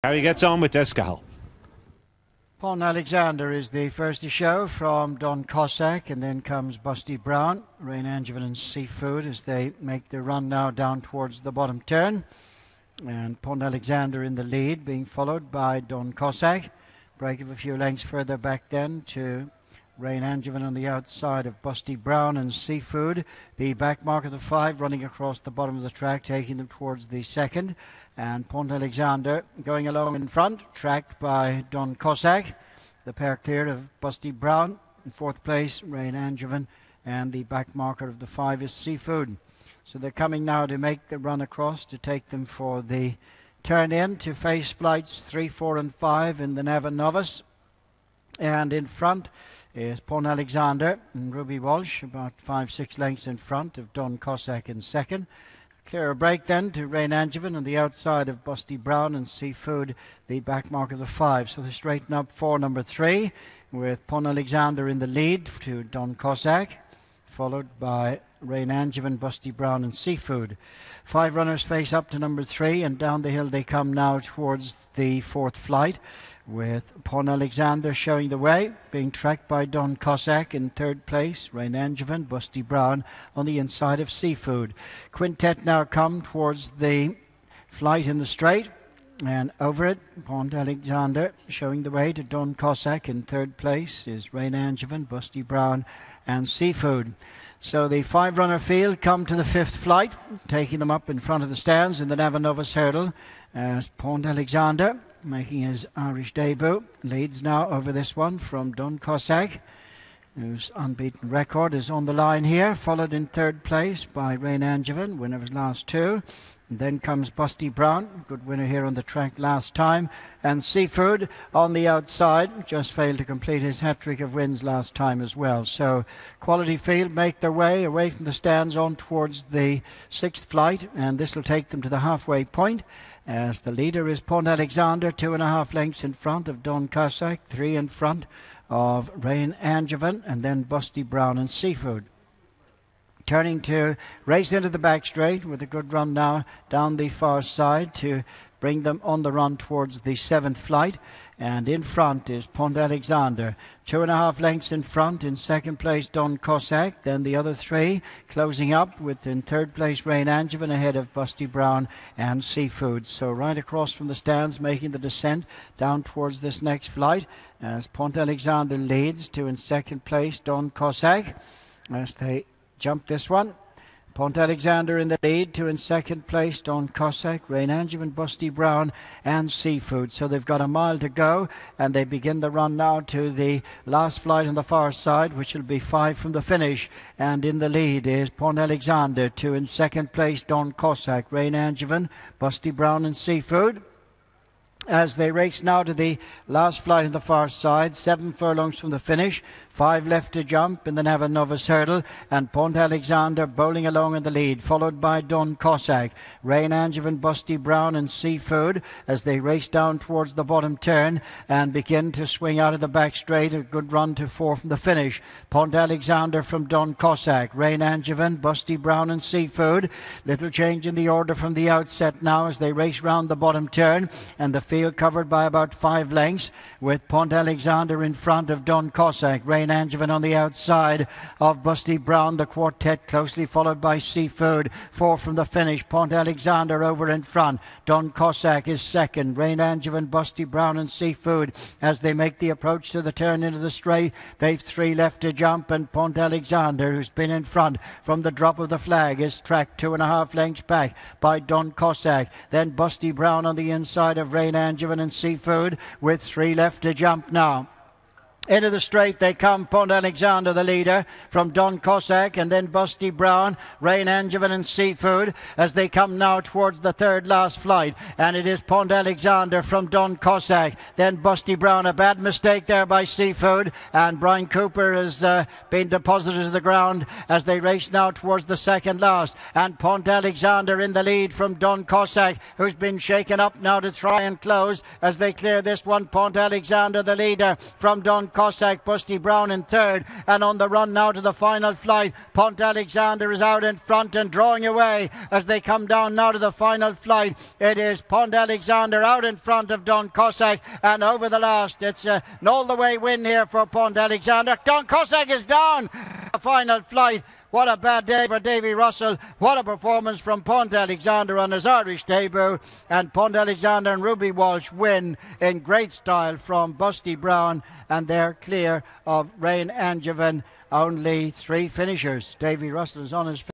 How he gets on with Descal. Pont Alexander is the first to show from Don Cossack, and then comes Busty Brown, Rain Angevin and Seafood as they make their run now down towards the bottom turn. And Pont Alexander in the lead, being followed by Don Cossack. Break of a few lengths further back then to Rain Angevin on the outside of Busty Brown and Seafood. The back mark of the 5 running across the bottom of the track, taking them towards the second. And Pont Alexander going along in front, tracked by Don Cossack. The pair clear of Busty Brown. In 4th place, Rain Angevin, and the back marker of the 5 is Seafood. So they're coming now to make the run across to take them for the turn in to face flights 3, 4 and 5 in the Navan Novice. And in front is Pont Alexander and Ruby Walsh, about 5-6 lengths in front of Don Cossack in second. Clear a break then to Rain Angevin on the outside of Busty Brown and Seafood, the back mark of the 5. So they straighten up for number 3 with Pont Alexander in the lead to Don Cossack, followed by Rain Angevin, Busty Brown and Seafood. 5 runners face up to number 3, and down the hill they come now towards the 4th flight, with Pont Alexander showing the way, being tracked by Don Cossack in 3rd place, Rain Angevin, Busty Brown on the inside of Seafood. Quintet now come towards the flight in the straight, and over it, Pont Alexander showing the way to Don Cossack. In 3rd place is Rain Angevin, Busty Brown and Seafood. So the 5-runner field come to the 5th flight, taking them up in front of the stands in the Navan Novice Hurdle, as Pont Alexander, making his Irish debut, leads now over this one from Don Cossack, whose unbeaten record is on the line here, followed in 3rd place by Rain Angevin, winner of his last 2. And then comes Busty Brown, good winner here on the track last time, and Seafood on the outside, just failed to complete his hat-trick of wins last time as well. So quality field make their way away from the stands on towards the 6th flight, and this will take them to the halfway point, as the leader is Pont Alexander, 2.5 lengths in front of Don Cossack, 3 in front of Rain Angevin, and then Busty Brown and Seafood. Turning to race into the back straight with a good run now down the far side to bring them on the run towards the 7th flight. And in front is Pont Alexander, 2.5 lengths in front. In 2nd place Don Cossack, then the other 3 closing up with in 3rd place Rain Angevin ahead of Busty Brown and Seafood. So right across from the stands, making the descent down towards this next flight, as Pont Alexander leads to in 2nd place Don Cossack as they jump this one. Pont Alexander in the lead, to in 2nd place Don Cossack, Rain Angevin, Busty Brown and Seafood. So they've got a mile to go, and they begin the run now to the last flight on the far side, which will be 5 from the finish. And in the lead is Pont Alexander, to in 2nd place Don Cossack, Rain Angevin, Busty Brown and Seafood. As they race now to the last flight on the far side, 7 furlongs from the finish, 5 left to jump in the Navan Novice Hurdle, and Pont Alexander bowling along in the lead, followed by Don Cossack, Rain Angevin, Busty Brown and Seafood as they race down towards the bottom turn and begin to swing out of the back straight. A good run to 4 from the finish. Pont Alexander from Don Cossack, Rain Angevin, Busty Brown and Seafood. Little change in the order from the outset now as they race round the bottom turn, and the field covered by about 5 lengths, with Pont Alexander in front of Don Cossack, Rain Angevin on the outside of Busty Brown, the quartet closely followed by Seafood. 4 from the finish, Pont Alexander over in front. Don Cossack is second, Rain Angevin, Busty Brown and Seafood as they make the approach to the turn into the straight. They've 3 left to jump, and Pont Alexander, who's been in front from the drop of the flag, is tracked 2.5 lengths back by Don Cossack. Then Busty Brown on the inside of Rain Angevin and Seafood with 3 left to jump now. Into the straight they come, Pont Alexander the leader from Don Cossack, and then Busty Brown, Rain Angevin and Seafood as they come now towards the 3rd last flight, and it is Pont Alexander from Don Cossack, then Busty Brown. A bad mistake there by Seafood, and Brian Cooper has been deposited to the ground as they race now towards the 2nd last, and Pont Alexander in the lead from Don Cossack, who's been shaken up now to try and close as they clear this one. Pont Alexander the leader from Don Cossack Cossack, Busty Brown in third, and on the run now to the final flight. Pont Alexander is out in front and drawing away as they come down now to the final flight. It is Pont Alexander out in front of Don Cossack, and over the last, it's an all-the-way win here for Pont Alexander. Don Cossack is down. The final flight. What a bad day for Davy Russell. What a performance from Pont Alexander on his Irish debut. And Pont Alexander and Ruby Walsh win in great style from Busty Brown. And they're clear of Rain Angevin. Only 3 finishers. Davy Russell is on his